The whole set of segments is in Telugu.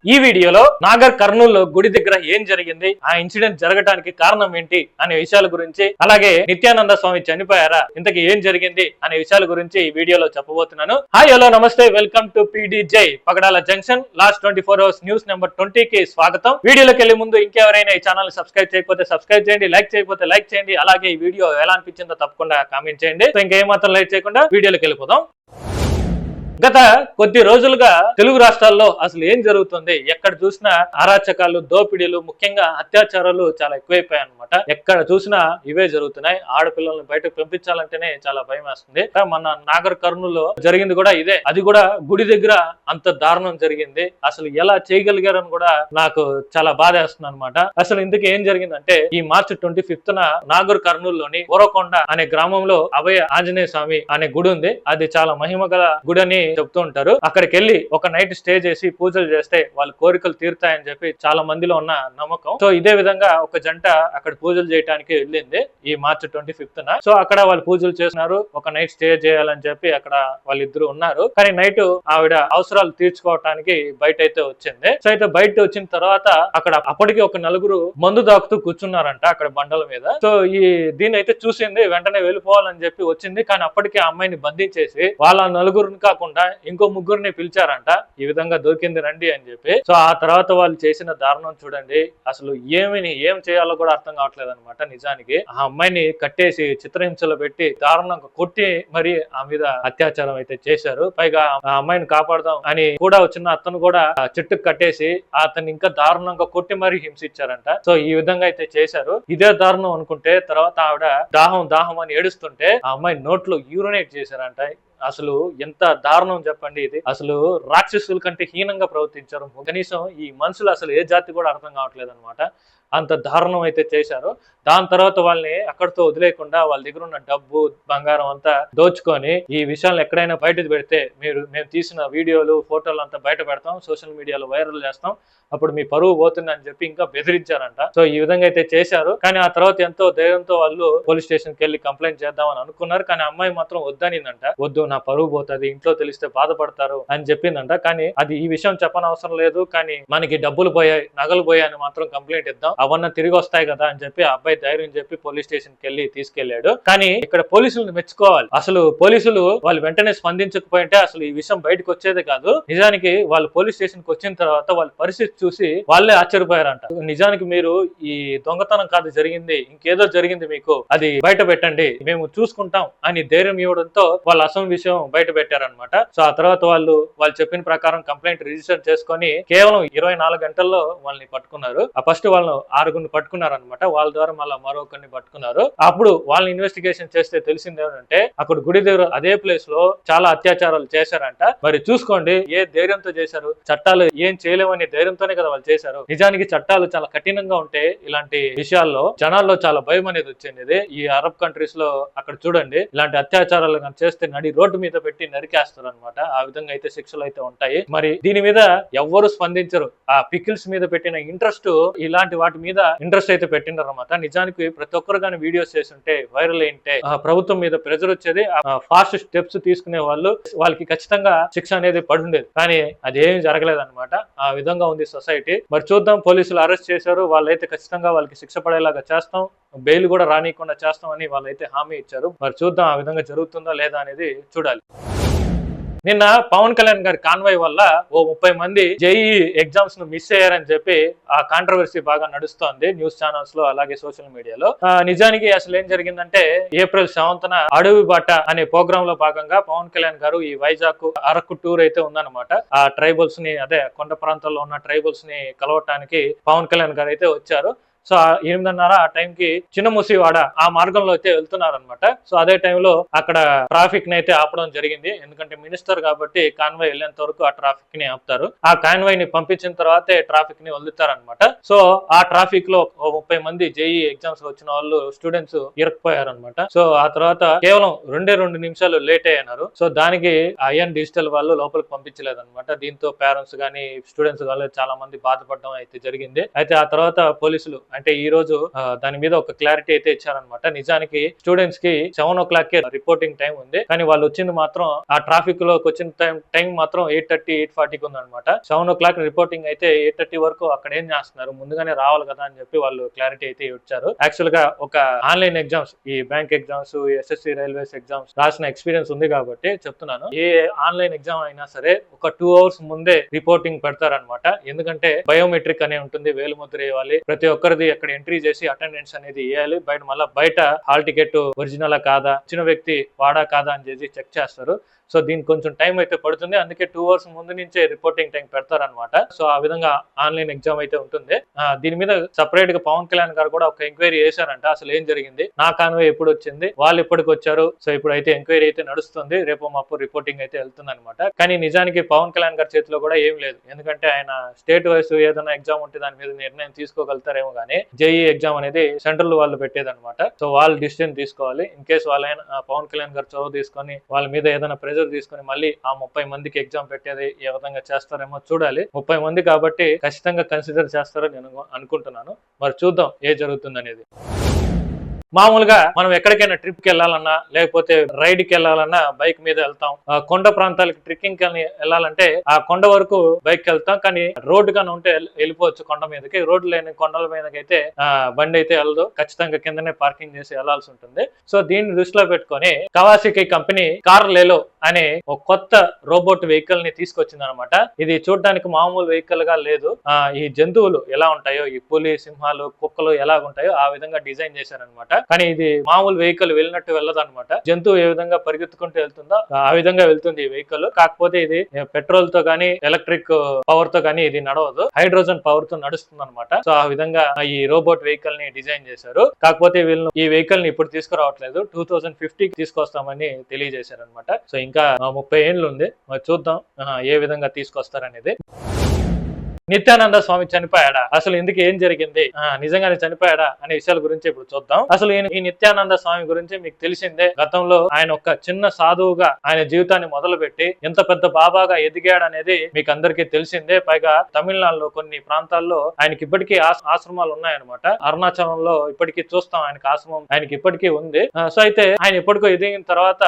ఈ వీడియోలో నాగర్ కర్నూలు గుడి దగ్గర ఏం జరిగింది, ఆ ఇన్సిడెంట్ జరగడానికి కారణం ఏంటి అనే విషయాల గురించి, అలాగే నిత్యానంద స్వామి చనిపోయారా, ఇంతకీ ఏం జరిగింది అనే విషయాల గురించి ఈ వీడియోలో చెప్పబోతున్నాను. హాయ్ హలో నమస్తే, వెల్కమ్ టు పీడీజై Pagadala junction last 24 hours news number 20 కి స్వాగతం. వీడియోలోకి వెళ్లే ముందు ఇంకెవరైనా ఈ ఛానల్ సబ్స్క్రైబ్ చేయకపోతే సబ్స్క్రైబ్ చేయండి, లైక్ చేయకపోతే లైక్ చేయండి, అలాగే ఈ వీడియో ఎలా అనిపించిందో తప్పకుండా కామెంట్ చేయండి. సో ఇంకేమాత్రం లైక్ చేయకుండా వీడియోలోకి వెళ్ళిపోదాం. గత కొద్ది రోజులుగా తెలుగు రాష్ట్రాల్లో అసలు ఏం జరుగుతుంది, ఎక్కడ చూసినా అరాచకాలు, దోపిడీలు, ముఖ్యంగా అత్యాచారాలు చాలా ఎక్కువైపోయాయి అనమాట. ఎక్కడ చూసినా ఇవే జరుగుతున్నాయి. ఆడపిల్లల్ని బయటకు పంపించాలంటేనే చాలా భయం వేస్తుంది. మన నాగర్ కర్నూలులో జరిగింది కూడా ఇదే. అది కూడా గుడి దగ్గర అంత దారుణం జరిగింది. అసలు ఎలా చేయగలిగారని కూడా నాకు చాలా బాధ వేస్తుంది అనమాట. అసలు ఇందుకు ఏం జరిగిందంటే, ఈ మార్చి 25న నాగర్ కర్నూలులోని ఓరకొండ అనే గ్రామంలో అభయ ఆంజనేయ స్వామి అనే గుడి ఉంది. అది చాలా మహిమ గల గుడి అని చెప్తూ ఉంటారు. అక్కడికి వెళ్ళి ఒక నైట్ స్టే చేసి పూజలు చేస్తే వాళ్ళ కోరికలు తీరుతాయని చెప్పి చాలా మందిలో ఉన్న నమ్మకం. సో ఇదే విధంగా ఒక జంట అక్కడ పూజలు చేయడానికి వెళ్ళింది ఈ మార్చి 25న. సో అక్కడ వాళ్ళు పూజలు చేస్తున్నారు, ఒక నైట్ స్టే చేయాలని చెప్పి అక్కడ వాళ్ళిద్దరు ఉన్నారు. కానీ నైట్ ఆవిడ అవసరాలు తీర్చుకోవటానికి బయట అయితే వచ్చింది. సో అయితే బయట వచ్చిన తర్వాత అక్కడ అప్పటికి ఒక నలుగురు మందు దాకుతూ కూర్చున్నారంట అక్కడ బండల మీద. సో ఈ దీని అయితే చూసింది, వెంటనే వెళ్ళిపోవాలని చెప్పి వచ్చింది. కానీ అప్పటికే ఆ అమ్మాయిని బంధించేసి వాళ్ళ నలుగురిని కాకుండా ఇంకో ముగ్గురిని పిలిచారంట, ఈ విధంగా దొరికింది రండి అని చెప్పి. సో ఆ తర్వాత వాళ్ళు చేసిన దారుణం చూడండి. అసలు ఏం చేయాలో కూడా అర్థం కావట్లేదు అనమాట. నిజానికి ఆ అమ్మాయిని కట్టేసి చిత్రహింసలు పెట్టి దారుణంగా కొట్టి మరి ఆ మీద అత్యాచారం అయితే చేశారు. పైగా ఆ అమ్మాయిని కాపాడదాం అని కూడా వచ్చిన అతను కూడా చెట్టుకు కట్టేసి అతన్ని ఇంకా దారుణంగా కొట్టి మరి హింసించారంట. సో ఈ విధంగా అయితే చేశారు. ఇదే దారుణం అనుకుంటే తర్వాత ఆవిడ దాహం అని ఏడుస్తుంటే ఆ అమ్మాయి నోట్లో యూరినేట్ చేశారంట. అసలు ఎంత దారుణం చెప్పండి ఇది. అసలు రాక్షసుల కంటే హీనంగా ప్రవర్తించారు. కనీసం ఈ మనుషులు అసలు ఏ జాతి కూడా అర్థం కావట్లేదు అనమాట. అంత దారుణం అయితే చేశారు. దాని తర్వాత వాళ్ళని అక్కడితో వదిలేకుండా వాళ్ళ దగ్గర ఉన్న డబ్బు, బంగారం అంతా దోచుకొని ఈ విషయాలను ఎక్కడైనా బయటకు పెడితే మేము తీసిన వీడియోలు, ఫోటోలు అంతా బయట పెడతాం, సోషల్ మీడియాలో వైరల్ చేస్తాం, అప్పుడు మీ పరువు పోతుందని చెప్పి ఇంకా బెదిరించారంట. సో ఈ విధంగా అయితే చేశారు. కానీ ఆ తర్వాత ఎంతో ధైర్యంతో వాళ్ళు పోలీస్ స్టేషన్ కి వెళ్ళి కంప్లైంట్ చేద్దామని అనుకున్నారు. కానీ అమ్మాయి మాత్రం వద్దనిందంట. వద్దు, నా పరువు పోతుంది, ఇంట్లో తెలిస్తే బాధపడతారు అని చెప్పిందంట. కానీ అది ఈ విషయం చెప్పనవసరం లేదు, కానీ మనకి డబ్బులు పోయాయి, నగలు పోయాయని మాత్రం కంప్లైంట్ ఇద్దాం, అవన్నీ తిరిగి వస్తాయి కదా అని చెప్పి ఆ అబ్బాయి ధైర్యం చెప్పి పోలీస్ స్టేషన్ కి వెళ్ళి తీసుకెళ్లాడు. కానీ ఇక్కడ పోలీసులను మెచ్చుకోవాలి. అసలు పోలీసులు వాళ్ళు వెంటనే స్పందించకపోయింటే అసలు ఈ విషయం బయటకు వచ్చేది కాదు. నిజానికి వాళ్ళు పోలీస్ స్టేషన్ కి వచ్చిన తర్వాత వాళ్ళ పరిస్థితి చూసి వాళ్ళే ఆశ్చర్యపోయారంట. నిజానికి మీరు ఈ దొంగతనం కాదు జరిగింది, ఇంకేదో జరిగింది, మీకు అది బయట పెట్టండి, మేము చూసుకుంటాం అని ధైర్యం ఇవ్వడంతో వాళ్ళ అసలు విషయం బయట పెట్టారనమాట. సో ఆ తర్వాత వాళ్ళు చెప్పిన ప్రకారం కంప్లైంట్ రిజిస్టర్ చేసుకొని కేవలం 24 గంటల్లో వాళ్ళని పట్టుకున్నారు. ఆ ఫస్ట్ వాళ్ళు 6 పట్టుకున్నారు అనమాట. వాళ్ళ ద్వారా మళ్ళీ మరొకరిని పట్టుకున్నారు. అప్పుడు వాళ్ళని ఇన్వెస్టిగేషన్ చేస్తే తెలిసింది ఏంటంటే అక్కడ గుడి దగ్గర అదే ప్లేస్ లో చాలా అత్యాచారాలు చేశారంట. మరి చూసుకోండి ఏ ధైర్యంతో చేశారు. చట్టాలు ఏం చేయలేమని ధైర్యంతోనే కదా వాళ్ళు చేశారు. నిజానికి చట్టాలు చాలా కఠినంగా ఉంటే ఇలాంటి విషయాల్లో జనాల్లో చాలా భయం అనేది వచ్చింది. ఈ అరబ్ కంట్రీస్ లో అక్కడ చూడండి, ఇలాంటి అత్యాచారాలు చేస్తే నడి రోడ్డు మీద పెట్టి నరికేస్తారు అనమాట. ఆ విధంగా అయితే శిక్షలు అయితే ఉంటాయి. మరి దీని మీద ఎవ్వరు స్పందించరు. ఆ పికిల్స్ మీద పెట్టిన ఇంట్రెస్ట్, ఇలాంటి వాటి మీద ఇంట్రెస్ట్ అయితే పెట్టిండ్రన్నమాట. నిజానికి ప్రతి ఒక్కరు కానీ వీడియోస్ చేస్తుంటే వైరల్ అయింటే ప్రభుత్వం మీద ప్రెజర్ వచ్చేది, ఫాస్ట్ స్టెప్స్ తీసుకునే వాళ్ళకి ఖచ్చితంగా శిక్ష అనేది పడుండేది. కానీ అదేం జరగలేదు అనమాట. ఆ విధంగా ఉంది సొసైటీ. మరి చూద్దాం, పోలీసులు అరెస్ట్ చేశారు. వాళ్ళైతే ఖచ్చితంగా వాళ్ళకి శిక్ష పడేలాగా చేస్తాం, బెయిల్ కూడా రానియకుండా చేస్తాం అని వాళ్ళైతే హామీ ఇచ్చారు. మరి చూద్దాం ఆ విధంగా జరుగుతుందా లేదా అనేది చూడాలి. నిన్న పవన్ కళ్యాణ్ గారి కాన్వాయ్ వల్ల ఓ 30 మంది జేఈ ఎగ్జామ్స్ ను మిస్ అయ్యారని చెప్పి ఆ కాంట్రవర్సీ బాగా నడుస్తోంది న్యూస్ ఛానల్స్ లో, అలాగే సోషల్ మీడియాలో. నిజానికి అసలు ఏం జరిగిందంటే, April 7న అడవి బాట అనే ప్రోగ్రామ్ లో భాగంగా పవన్ కళ్యాణ్ గారు ఈ వైజాగ్, అరకు టూర్ అయితే ఉందన్నమాట. ఆ ట్రైబల్స్ ని, అదే కొండ ప్రాంతాల్లో ఉన్న ట్రైబల్స్ ని కలవటానికి పవన్ కళ్యాణ్ గారు అయితే వచ్చారు. సో 8:30 ఆ టైంకి చిన్న ముసివాడ ఆ మార్గంలో అయితే వెళ్తున్నారు అనమాట. సో అదే టైంలో అక్కడ ట్రాఫిక్ ని అయితే ఆపడం జరిగింది. ఎందుకంటే మినిస్టర్ కాబట్టి కాన్వాయ్ వెళ్ళేంత వరకు ఆ ట్రాఫిక్ ని ఆపుతారు. ఆ కాన్వాయ్ ని పంపించిన తర్వాతే ట్రాఫిక్ ని వదులుతారనమాట. సో ఆ ట్రాఫిక్ లో 30 మంది జేఈ ఎగ్జామ్స్ వచ్చిన వాళ్ళు స్టూడెంట్స్ ఇరుక్కుపోయారనమాట. సో ఆ తర్వాత కేవలం 2 నిమిషాలు లేట్ అయ్యారు. సో దానికి ఐఎన్ డిజిటల్ వాళ్ళు లోపలికి పంపించలేదన్నమాట. దీంతో పేరెంట్స్ గానీ, స్టూడెంట్స్ కానీ చాలా మంది బాధపడడం అయితే జరిగింది. అయితే ఆ తర్వాత పోలీసులు అంటే ఈ రోజు దాని మీద ఒక క్లారిటీ అయితే ఇచ్చారనమాట. నిజానికి స్టూడెంట్స్ కి 7 o'clock రిపోర్టింగ్ టైం ఉంది, కానీ వాళ్ళు వచ్చింది మాత్రం ఆ ట్రాఫిక్ లోకి వచ్చిన టైం మాత్రం 8:30 8:40 ఉందన్నమాట. 7 o'clock రిపోర్టింగ్ అయితే 8:30 వరకు అక్కడ ఏం చేస్తున్నారు, ముందుగానే రావాలి కదా అని చెప్పి వాళ్ళు క్లారిటీ అయితే ఇచ్చారు. యాక్చువల్ గా ఒక ఆన్లైన్ ఎగ్జామ్స్, ఈ bank exams, SSC railways exams రాసిన ఎక్స్పీరియన్స్ ఉంది కాబట్టి చెప్తున్నాను. ఏ ఆన్లైన్ ఎగ్జామ్ అయినా సరే ఒక 2 hours ముందే రిపోర్టింగ్ పెడతారనమాట. ఎందుకంటే బయోమెట్రిక్ అనే ఉంటుంది, వేలుముద్ర వేయాలి, ప్రతి ఒక్కరిది అక్కడ ఎంట్రీ చేసి అటెండెన్స్ అనేది వేయాలి. బయట హాల్ టికెట్ ఒరిజినల్ కాదా, ఇచ్చిన వ్యక్తి వాడా కాదా అని చేసి చెక్ చేస్తారు. సో దీనికి కొంచెం టైం అయితే పడుతుంది, అందుకే 2 hours ముందు నుంచే రిపోర్టింగ్ టైం పెడతారనమాట. సో ఆ విధంగా ఆన్లైన్ ఎగ్జామ్ అయితే ఉంటుంది. దీని మీద సపరేట్ గా పవన్ కళ్యాణ్ గారు కూడా ఒక ఎంక్వైరీ చేశారంట. అసలు ఏం జరిగింది, నా కాన్వే ఎప్పుడు వచ్చింది, వాళ్ళు ఎప్పటికి వచ్చారు. సో ఇప్పుడు అయితే ఎంక్వైరీ అయితే నడుస్తుంది, రేపు మాపు రిపోర్టింగ్ అయితే వెళ్తుంది అనమాట. కానీ నిజానికి పవన్ కళ్యాణ్ గారి చేతిలో కూడా ఏం లేదు, ఎందుకంటే ఆయన స్టేట్ వైస్ ఏదైనా ఎగ్జామ్ ఉంటే దాని మీద నిర్ణయం తీసుకోగలుగుతారేమో కానీ జేఈ ఎగ్జామ్ అనేది సెంట్రల్ వాళ్ళు పెట్టేదన్నమాట. సో వాళ్ళు డిసిషన్ తీసుకోవాలి. ఇన్ కేసు వాళ్ళైనా పవన్ కళ్యాణ్ గారు చొరవ తీసుకొని వాళ్ళ మీద ఏదైనా ప్రెజర్ తీసుకొని మళ్ళీ ఆ 30 మందికి ఎగ్జామ్ పెట్టేది ఏ విధంగా చేస్తారేమో చూడాలి. 30 మంది కాబట్టి ఖచ్చితంగా కన్సిడర్ చేస్తారని నేను అనుకుంటున్నాను. మరి చూద్దాం ఏ జరుగుతుంది అనేది. మామూలుగా మనం ఎక్కడికైనా ట్రిప్ కి వెళ్ళాలన్నా లేకపోతే రైడ్ కి వెళ్ళాలన్నా బైక్ మీద వెళ్తాం. కొండ ప్రాంతాలకి ట్రెక్కింగ్ కి వెళ్ళాలంటే ఆ కొండ వరకు బైక్ వెళ్తాం, కానీ రోడ్డు కానీ ఉంటే వెళ్ళిపోవచ్చు కొండ మీదకి. రోడ్డు లేని కొండల మీదకి అయితే బండి అయితే వెళ్ళదు, ఖచ్చితంగా కిందనే పార్కింగ్ చేసి వెళ్లాల్సి ఉంటుంది. సో దీన్ని దృష్టిలో పెట్టుకొని కవాసాకి కంపెనీ కార్లెలో అనే ఒక కొత్త రోబోట్ వెహికల్ ని తీసుకొచ్చింది అనమాట. ఇది చూడడానికి మామూలు వెహికల్ గా లేదు. ఈ జంతువులు ఎలా ఉంటాయో, ఈ పులి, సింహాలు, కుక్కలు ఎలా ఉంటాయో ఆ విధంగా డిజైన్ చేశారనమాట. కానీ ఇది మామూలు వెహికల్ వెళ్ళినట్టు వెళ్ళదు అనమాట. జంతువు ఏ విధంగా పరిగెత్తుకుంటూ వెళ్తుందో ఆ విధంగా వెళ్తుంది ఈ వెహికల్. కాకపోతే ఇది పెట్రోల్ తో గానీ ఎలక్ట్రిక్ పవర్ తో గానీ ఇది నడవదు, హైడ్రోజన్ పవర్ తో నడుస్తుంది అనమాట. సో ఆ విధంగా ఈ రోబోట్ వెహికల్ ని డిజైన్ చేశారు. కాకపోతే వీళ్ళు ఈ వెహికల్ ని ఇప్పుడు తీసుకురావట్లేదు, 2050కి తీసుకొస్తామని తెలియజేశారు అనమాట. సో ఇంకా 30 ఏళ్ళు ఉంది, మరి చూద్దాం ఏ విధంగా తీసుకొస్తారనేది. నిత్యానంద స్వామి చనిపోయాడా, అసలు ఎందుకు ఏం జరిగింది, నిజంగానే చనిపోయాడా అనే విషయాల గురించి ఇప్పుడు చూద్దాం. అసలు ఈ నిత్యానంద స్వామి గురించి మీకు తెలిసిందే. గతంలో ఆయన ఒక చిన్న సాధువుగా ఆయన జీవితాన్ని మొదలుపెట్టి ఎంత పెద్ద బాబాగా ఎదిగాడనేది మీకు అందరికీ తెలిసిందే. పైగా తమిళనాడులో కొన్ని ప్రాంతాల్లో ఆయనకి ఇప్పటికీ ఆశ్రమాలు ఉన్నాయన్నమాట. అరుణాచలంలో ఇప్పటికీ చూస్తాం ఆయనకి ఆశ్రమం, ఆయనకి ఇప్పటికీ ఉంది. సో అయితే ఆయన ఎప్పటికో ఎదిగిన తర్వాత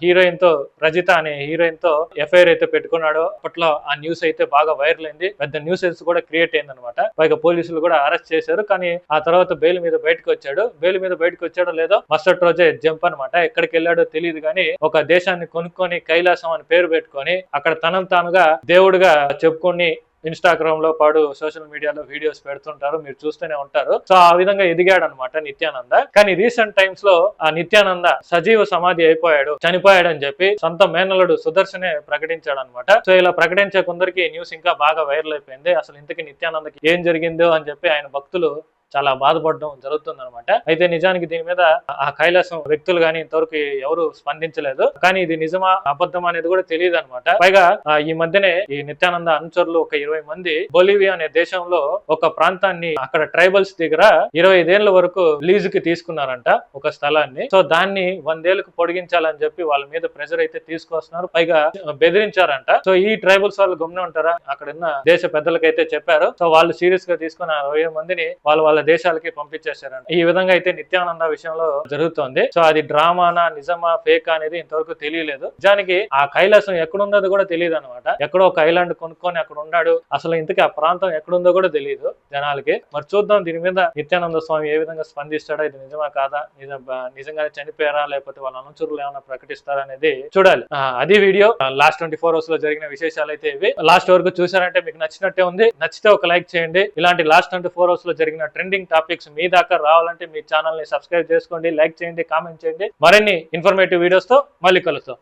హీరోయిన్ తో, రజిత అనే హీరోయిన్ తో ఎఫ్ఐఆర్ అయితే పెట్టుకున్నాడు. అప్పట్లో ఆ న్యూస్ అయితే బాగా వైరల్ అయింది, పెద్ద న్యూస్ కూడా క్రియేట్ అయిందనమాట. పైగా పోలీసులు కూడా అరెస్ట్ చేశారు. కానీ ఆ తర్వాత బెయిల్ మీద బయటకు వచ్చాడు. బెయిల్ మీద బయటకు వచ్చాడో లేదో మరుసటి రోజే జంప్ అనమాట. ఎక్కడికి వెళ్ళాడో తెలియదు, కానీ ఒక దేశాన్ని కొనుక్కొని కైలాసం అని పేరు పెట్టుకొని అక్కడ తనను తానుగా దేవుడిగా చెప్పుకొని ఇన్స్టాగ్రామ్ లో పాడు సోషల్ మీడియాలో వీడియోస్ పెడుతుంటారు, మీరు చూస్తూనే ఉంటారు. సో ఆ విధంగా ఎదిగాడు అనమాట నిత్యానంద. కానీ రీసెంట్ టైమ్స్ లో ఆ నిత్యానంద సజీవ సమాధి అయిపోయాడు, చనిపోయాడు అని చెప్పి సొంత మేనల్లుడు సుదర్శనే ప్రకటించాడు అనమాట. సో ఇలా ప్రకటించే కొందరికి న్యూస్ ఇంకా బాగా వైరల్ అయిపోయింది. అసలు ఇంతకీ నిత్యానందకి ఏం జరిగిందో అని చెప్పి ఆయన భక్తులు చాలా బాధపడడం జరుగుతుంది అనమాట. అయితే నిజానికి దీని మీద ఆ కైలాసం వ్యక్తులు గానీ ఇంతవరకు ఎవరు స్పందించలేదు. కానీ ఇది నిజమా అబద్ధం అనేది కూడా తెలియదు అనమాట. పైగా ఈ మధ్యనే ఈ నిత్యానంద అనుచరులు ఒక 20 మంది బొలివియా అనే దేశంలో ఒక ప్రాంతాన్ని అక్కడ ట్రైబల్స్ దగ్గర 25 ఏళ్ల వరకు లీజు కి తీసుకున్నారంట ఒక స్థలాన్ని. సో దాన్ని 100 ఏళ్లకు పొడిగించాలని చెప్పి వాళ్ళ మీద ప్రెజర్ అయితే తీసుకొస్తున్నారు, పైగా బెదిరించారంట. సో ఈ ట్రైబల్స్ వాళ్ళు గమ్మున ఉంటారా, అక్కడ ఉన్న దేశ పెద్దలకైతే చెప్పారు. సో వాళ్ళు సీరియస్ గా తీసుకున్న 20 మందిని వాళ్ళ దేశాలకి పంపించేశారంట. ఈ విధంగా అయితే నిత్యానంద విషయంలో జరుగుతోంది. సో అది డ్రామానా నిజమా ఫేక్ అనేది ఇంతవరకు తెలియలేదు. నిజానికి ఆ కైలాసం ఎక్కడున్నది కూడా తెలియదు అనమాట. ఎక్కడో ఒక ఐలాండ్ కొనుక్కొని అక్కడ ఉన్నాడు, అసలు ఇంతకీ ఆ ప్రాంతం ఎక్కడుందో కూడా తెలియదు జనాలకి. మరి చూద్దాం దీని మీద నిత్యానంద స్వామి ఏ విధంగా స్పందిస్తాడా, ఇది నిజమా కాదా, నిజంగానే చనిపోయారా లేకపోతే వాళ్ళ అనుచరులు ఏమైనా ప్రకటిస్తారా అనేది చూడాలి. అది వీడియో. లాస్ట్ 24 hours లో జరిగిన విశేషాలు అయితే ఇవి. లాస్ట్ వరకు చూసారంటే మీకు నచ్చినట్టే ఉంది. నచ్చితే ఒక లైక్ చేయండి. ఇలాంటి లాస్ట్ 24 hours లో జరిగిన ట్రెండింగ్ టాపిక్స్ మీ దాకా రావాలంటే మీ ఛానల్ ని సబ్స్క్రైబ్ చేసుకోండి, లైక్ చేయండి, కామెంట్ చేయండి. మరిన్ని ఇన్ఫర్మేటివ్ వీడియోస్ తో మళ్ళీ కలుస్తాం.